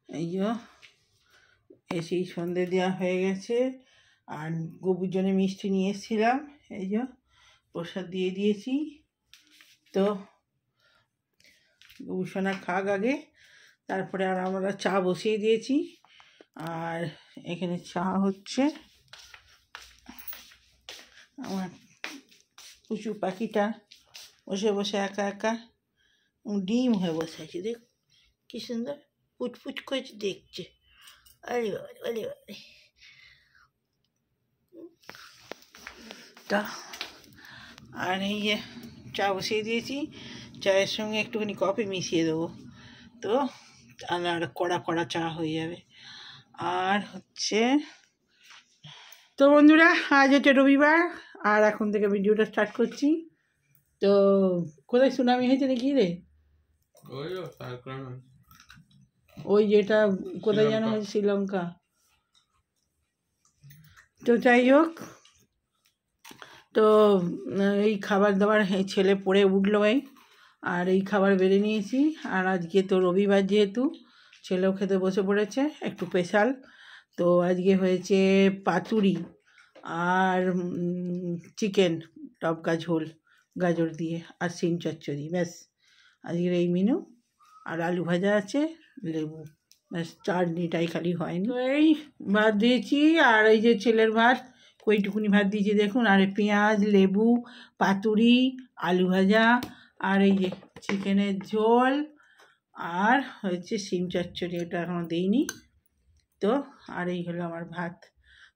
এই যে এসেই সন্ধে দেওয়া হয়ে গেছে। আর গবুর জন্য মিষ্টি নিয়ে এসেছিলাম, এই যে প্রসাদ দিয়ে দিয়েছি। তো গবু সোনা খাক আগে, তারপরে আর আমরা চা বসিয়ে দিয়েছি। আর এখানে চা হচ্ছে। আমার কুচু পাখিটা বসে বসে একা একা ডিম হয়ে বসে আছে, দেখ কি সুন্দর পুটপুট করে দেখছে। আরে বাবা, আরে বাবা। তা আর এই যে চা বসিয়ে দিয়েছি, চায়ের সঙ্গে একটুখানি কফি মিশিয়ে দেবো, তো আর কড়া কড়া চা হয়ে যাবে। আর হচ্ছে তো বন্ধুরা, আজ হচ্ছে রবিবার, আর এখন থেকে ভিডিওটা স্টার্ট করছি। তো কোথায় সুনামি হয়েছে নাকি রে? ওই যেটা কোথায় যেন হয়েছে, শ্রীলঙ্কা। তো যাই হোক, তো এই খাবার দাবার ছেলে পড়ে উঠলো ভাই, আর এই খাবার বেড়ে নিয়েছি। আর আজকে তো রবিবার, যেহেতু ছেলেও খেতে বসে পড়েছে, একটু স্পেশাল। তো আজকে হয়েছে পাতুরি আর চিকেন টপকা ঝোল গাজর দিয়ে, আর সিম চচ্চড়ি, ব্যাস আজকের এই মেনু। আর আলু ভাজা আছে, লেবু, ব্যাস চাটনিটাই খালি হয়নি। তো এই ভাত দিয়েছি, আর এই যে ছেলের ভাত কইটুকুনি ভাত দিয়েছি দেখুন, আর পেঁয়াজ, লেবু, পাতুরি, আলু ভাজা, আর এই যে চিকেনের ঝোল, আর হচ্ছে সিম চচ্চড়ি, ওটা এখনও দিইনি। তো আর এই হলো আমার ভাত।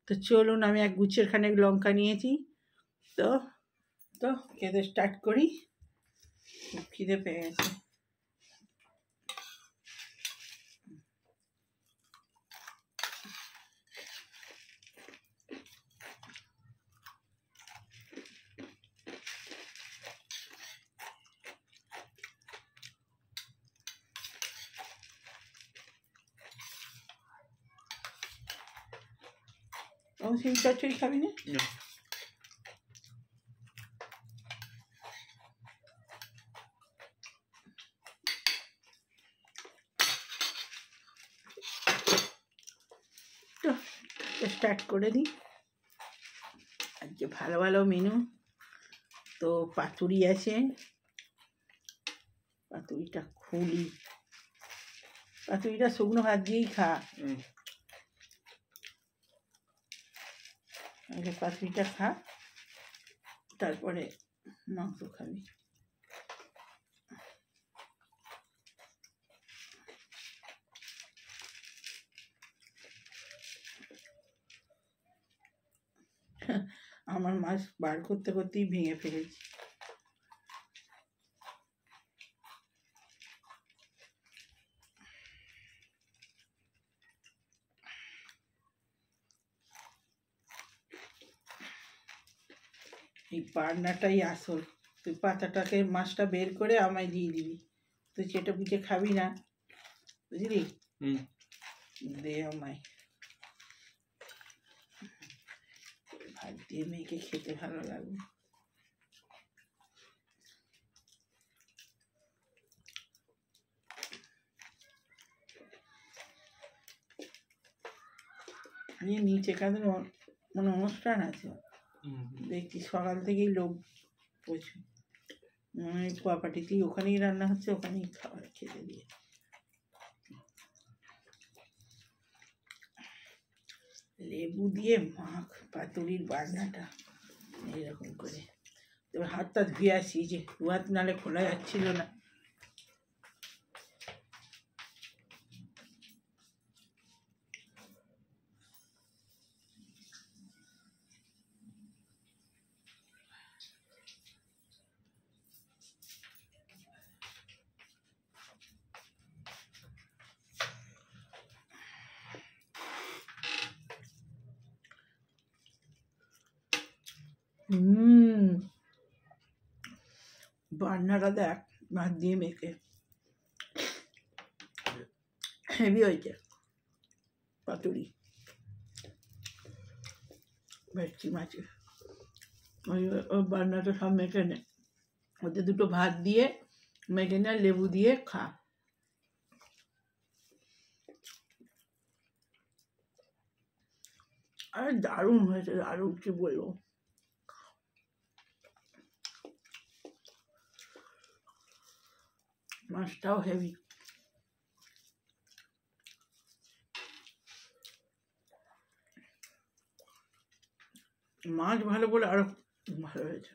তো চলুন, আমি এক গুচ্ছের খানেক লঙ্কা নিয়েছি, তো তো খেতে স্টার্ট করি, খিদে পেয়ে গেছে। ও সিম চচ্চড়ি খাবি না? তো স্টার্ট করে দিই। আজকে ভালো ভালো মেনু। তো পাতুরি আছে, পাতুরিটা খুলি, পাতুরিটা শুকনো ভাত দিয়েই খা। আগে পাতুরিটা খা, তারপরে মাংস খাবি। আমার মাছ বার করতে করতেই ভেঙে ফেলেছি। এই পান্নাটাই আসল। তুই পাতাটাকে মাছটা বের করে আমায় দিয়ে দিবি, তুই চেটে পুচে খাবি না, বুঝলি? দে আমায়, ভাত দিয়ে মেয়েকে খেতে ভালো লাগবে। নিচে কাদের মানে অনুষ্ঠান আছে দেখছি, সকাল থেকেই লোক প্রচুর, কুয়াপাটিতেই, ওখানেই রান্না হচ্ছে, ওখানেই খাবার খেতে দিয়ে। লেবু দিয়ে মাখ পাতুরির বান্নাটা এইরকম করে। এবার হাতটা ধুয়ে আসি, যে দু হাত নালে খোলা যাচ্ছিল না। বান্নাটা দেখ, ভাত দিয়ে মেখে হেভি হয়েছে পাতুরি ভেটকি মাছের। ওই বান্নাটা সব মেখে নে, ওতে দুটো ভাত দিয়ে মেখে নে, লেবু দিয়ে খা। আর দারুণ হয়েছে, দারুণ, কি বলবো। মাছটাও হেভি। মাছ ভালো বলে আরো ভালো হয়েছে।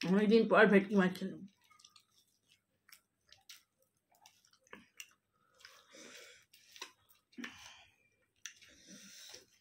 অনেকদিন পর ভেটকি মাছ খেলাম।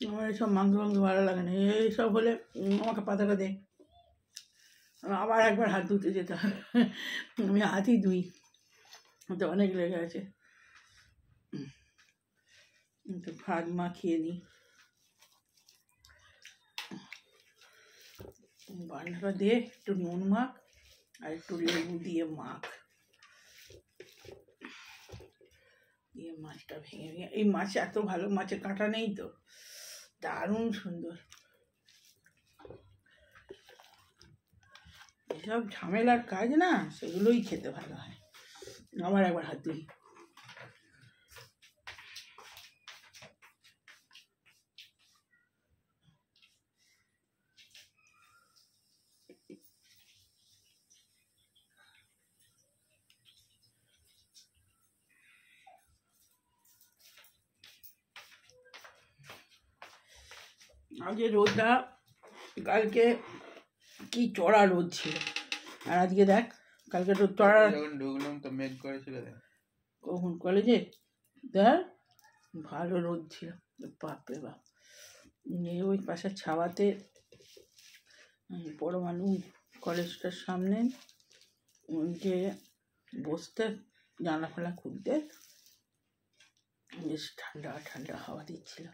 আমার এইসব মাংস ভালো লাগে না, এইসব হলে আমাকে পাতাটা দেয়, আবার একবার হাত ধুতে যেতে হয়। আমি হাতই ধুই, তো অনেক লেগে আছে। তো ভাত মাখিয়ে নিই, বান্নাটা দিয়ে একটু নুন মাখ আর একটু লেবু দিয়ে মাখ, দিয়ে মাছটা ভেঙে ভেঙে, এই মাছ এত ভালো, মাছের কাঁটা নেই তো, দারুণ সুন্দর। এসব ঝামেলার কাজ না, সেগুলোই খেতে ভালো হয়। আবার একবার হাত ধুই। আজকে রোদটা, কালকে কি চড়া রোদ ছিল, আর আজকে দেখ, কালকে তো চড়া। যখন ঢুকলাম তো মেঘ করেছিল, কখন কলেজে দেখ ভালো রোদ ছিল, বাপরে বাপ। ওই পাশের ছাওয়াতে, পরমাণু কলেজটার সামনে যে বসতে, জানলা ফালা খুলতে, বেশ ঠান্ডা ঠান্ডা হাওয়া দিচ্ছিল,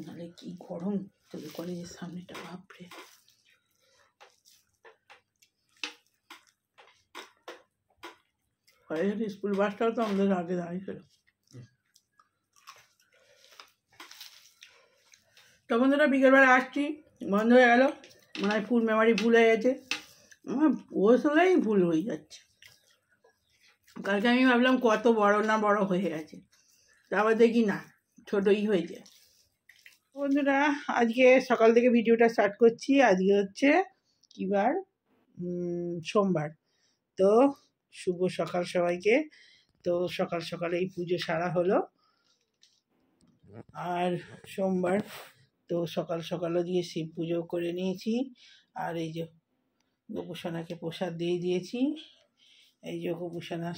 নাহলে কি গরম তোদের কলেজের সামনেটা, বাপরে। কলেজের স্কুল বাসটাও তো আমাদের আগে দাঁড়িয়েছিল। তখন তোরা বিকেলবেলা আসছি, বন্ধ হয়ে গেল, মনে হয় ফুল মেমারি ভুল হয়ে গেছে, আমার বসলেই ভুল হয়ে যাচ্ছে। কালকে আমি ভাবলাম কত বড় না বড় হয়ে গেছে, তারপর দেখি না, ছোটই হয়েছে। বন্ধুরা, আজকে সকাল থেকে ভিডিওটা স্টার্ট করছি। আজকে হচ্ছে কি বার? সোমবার। তো শুভ সকাল সবাইকে। তো সকাল সকালে এই পুজো সারা হলো, আর সোমবার তো সকাল সকালও দিয়ে শিব পুজো করে নিয়েছি। আর এই যে গোপুসোনাকে প্রসাদ দিয়ে দিয়েছি। এই যে গোপুসোনা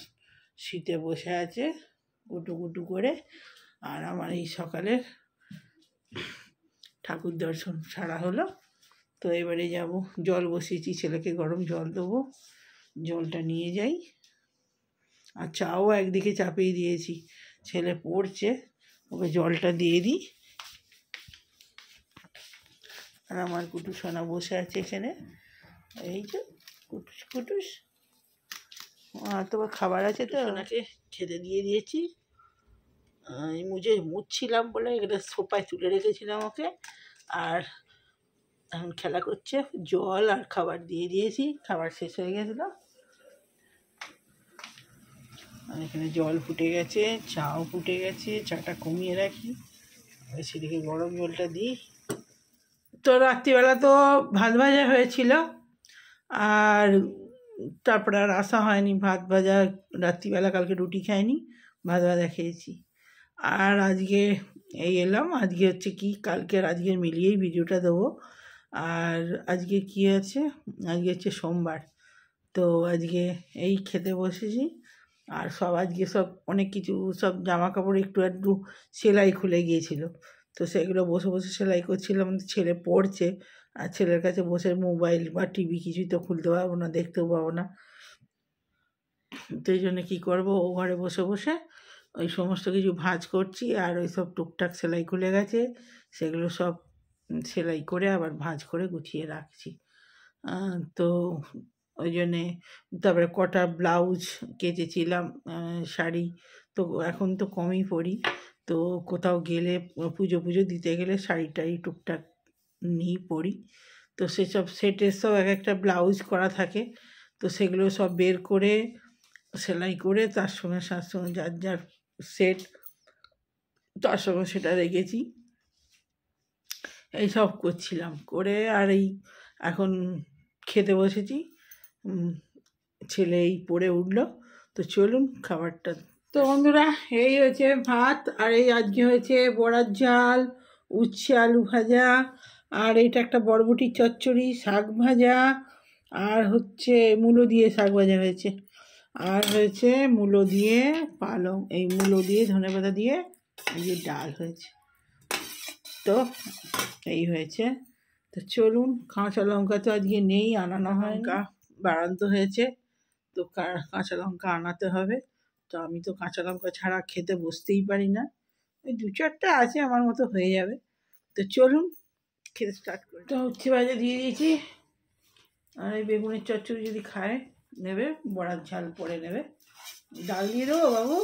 শীতে বসে আছে গুটু গুটু করে। আর আমার এই সকালের ঠাকুর দর্শন সারা হলো। তো এবারে যাব, জল বসিয়েছি, ছেলেকে গরম জল দেবো, জলটা নিয়ে যাই। আর চাও একদিকে চাপিয়ে দিয়েছি, ছেলে পড়ছে, ওকে জলটা দিয়ে দিই। আর আমার কুটুসোনা বসে আছে এখানে, এই যে কুটুস কুটুস, তোমার খাবার আছে তো, ওনাকে খেতে দিয়ে দিয়েছি। আমি মুছছিলাম বলে এটা সোফায় তুলে রেখেছিলাম ওকে, আর এখন খেলা করছে। জল আর খাবার দিয়ে দিয়েছি, খাবার শেষ হয়ে গেছিল। আর এখানে জল ফুটে গেছে, চাও ফুটে গেছে, চাটা কমিয়ে রাখি, সেদিকে গরম জলটা দিই। তো রাত্রিবেলা তো ভাত ভাজা হয়েছিল, আর তারপরে আর আসা হয়নি ভাত ভাজা, রাত্রিবেলা কালকে রুটি খাইনি, ভাত ভাজা খেয়েছি। আর আজকে এই এলাম, আজকে হচ্ছে কি, কালকের আজকের মিলিয়েই ভিডিওটা দেবো। আর আজকে কি আছে, আজকে হচ্ছে সোমবার। তো আজকে এই খেতে বসেছি, আর সব আজকে সব অনেক কিছু, সব জামা কাপড় একটু একটু সেলাই খুলে গিয়েছিল, তো সেগুলো বসে বসে সেলাই করছিলাম। ছেলে পড়ছে, আর ছেলের কাছে বসে মোবাইল বা টিভি কিছুই তো খুলতে পারবো না, দেখতেও পাবো না। তো এই জন্য কী করবো, ও ঘরে বসে বসে ওই সমস্ত কিছু ভাঁজ করছি, আর ওই সব টুকটাক সেলাই খুলে গেছে, সেগুলো সব সেলাই করে আবার ভাঁজ করে গুছিয়ে রাখছি। তো ওই জন্যে, তারপরে কটা ব্লাউজ কেচেছিলাম, শাড়ি তো এখন তো কমই পরি, তো কোথাও গেলে পুজো পুজো দিতে গেলে শাড়ি টাড়ি টুকটাক নিই পরি, তো সেসব সেটের সব এক একটা ব্লাউজ করা থাকে, তো সেগুলো সব বের করে সেলাই করে তার সঙ্গে যার যার সেট তার সঙ্গে সেটা রেখেছি। এইসব করছিলাম করে আর এই এখন খেতে বসেছি। ছেলে এই পড়ে উঠলো, তো চলুন খাবারটা। তো বন্ধুরা, এই হয়েছে ভাত, আর এই আজকে হয়েছে বড়ার ঝাল, উচ্ছে আলু ভাজা, আর এইটা একটা বরবটির চচ্চড়ি, শাক ভাজা, আর হচ্ছে মূলো দিয়ে শাক ভাজা হয়েছে, আর হয়েছে মূলো দিয়ে পালং, এই মূলো দিয়ে ধনেপাতা দিয়ে এই যে ডাল হয়েছে। তো এই হয়েছে। তো চলুন, কাঁচা লঙ্কা তো আজকে নেই, আনানো হয় না, বাড়ান্ত হয়েছে, তো কাঁচা লঙ্কা আনাতে হবে। তো আমি তো কাঁচা লঙ্কা ছাড়া খেতে বসতেই পারি না, ওই 2-4টা আছে, আমার মতো হয়ে যাবে। তো চলুন খেতে স্টার্ট করি। তো উচ্ছে ভাজা দিয়ে দিয়েছি, আর এই বেগুনের চচ্চড়ি যদি খায় নেবে, বড়ার ঝাল পরে নেবে। ডাল দিয়ে দেবো বাবু?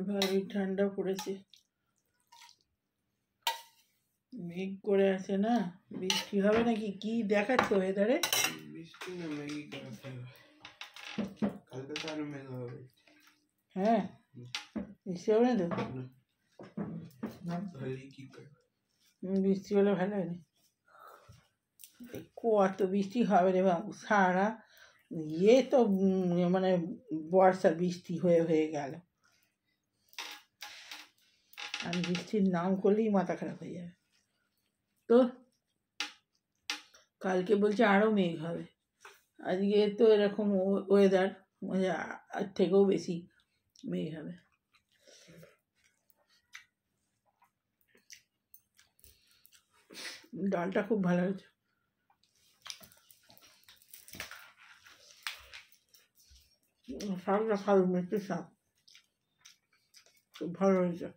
ভালোই ঠান্ডা পড়েছে, মেঘ করে আছে না, বৃষ্টি হবে নাকি কি দেখাচ্ছে ওয়েদারে? বৃষ্টি না, ম্যাগি করাতে হবে, কালকে তো আরো মেঘ হবে। হ্যাঁ, বৃষ্টি হবে না তো? কি করে বৃষ্টি হলে ভালো হয় না, কত বৃষ্টি হবে রে বাবু, সারা ইয়ে তো মানে বর্ষা বৃষ্টি হয়ে হয়ে গেল, আর বৃষ্টির নাম করলেই মাথা খারাপ হয়ে যাবে। তো কালকে বলছে আরও মেঘ হবে, আজকে তো এরকম ওয়েদার, মানে আর থেকেও বেশি মেঘ হবে। ডালটা খুব ভালো হয়েছে, শাকটা ভালো, মেথি শাক খুব ভালো হয়েছে,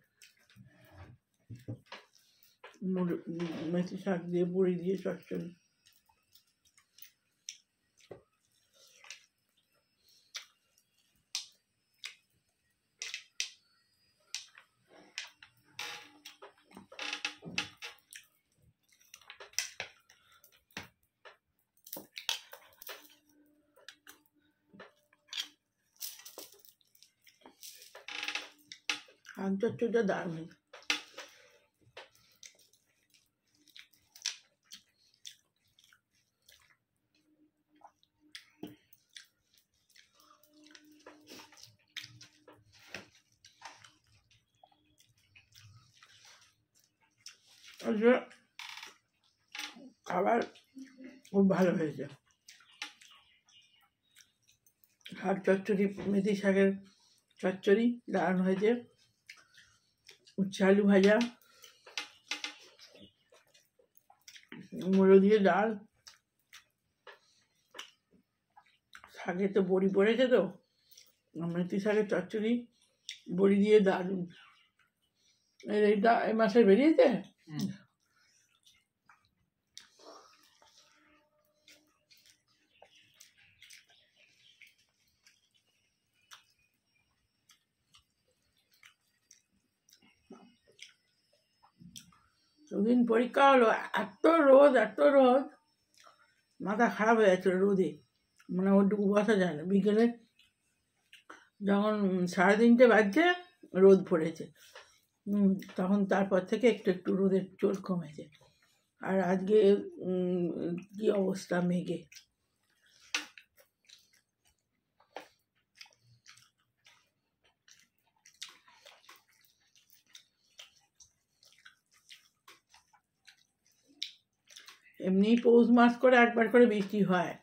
মেথি শাক দিয়ে বড়ি দিয়ে চচ্চড়ি। শাক চচ্চড়িটা দারুণ হয়েছে। আজকে খাবার খুব ভালো হয়েছে, শাক চচ্চড়ি, মেথি শাকের চচ্চড়ি দারুণ হয়েছে, উচ্ছে আলু ভাজা, মুলো দিয়ে ডাল, শাকে তো বড়ি পড়েছে, তো মেথি শাকের চচ্চড়ি বড়ি দিয়ে দারুণ। এইটা এই মাসে বেরিয়েছে। দুদিন পরীক্ষা হলো, এত রোদ, মাথা খারাপ হয়ে যাচ্ছিল রোদে, মানে ওটুকু বসা যায় না। বিকেলে যখন 3:30 বাজছে রোদ পড়েছে, তখন তারপর থেকে একটু একটু রোদের জোর কমেছে। আর আজকে কি অবস্থা মেঘে, এমনি পৌষ মাস করে একবার করে বৃষ্টি হয়,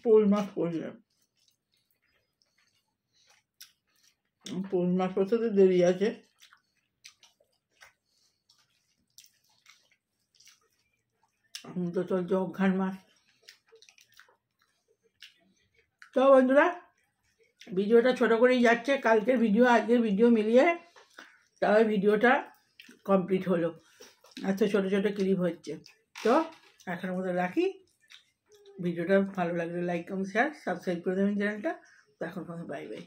পৌষ মাস পড়লে, পৌষ মাস পড়তে তো দেরি আছে। তো চলছে অঘ্রাণ মাস। তো বন্ধুরা, ভিডিওটা ছোট করেই যাচ্ছে, কালকের ভিডিও আজকের ভিডিও মিলিয়ে তবে ভিডিওটা কমপ্লিট হলো, এত ছোটো ছোটো ক্লিপ হচ্ছে। তো এখনের মতো রাখি, ভিডিওটা ভালো লাগলে লাইক কমেন্ট শেয়ার সাবস্ক্রাইব করে দেবেন চ্যানেলটা। তো এখন বাই বাই।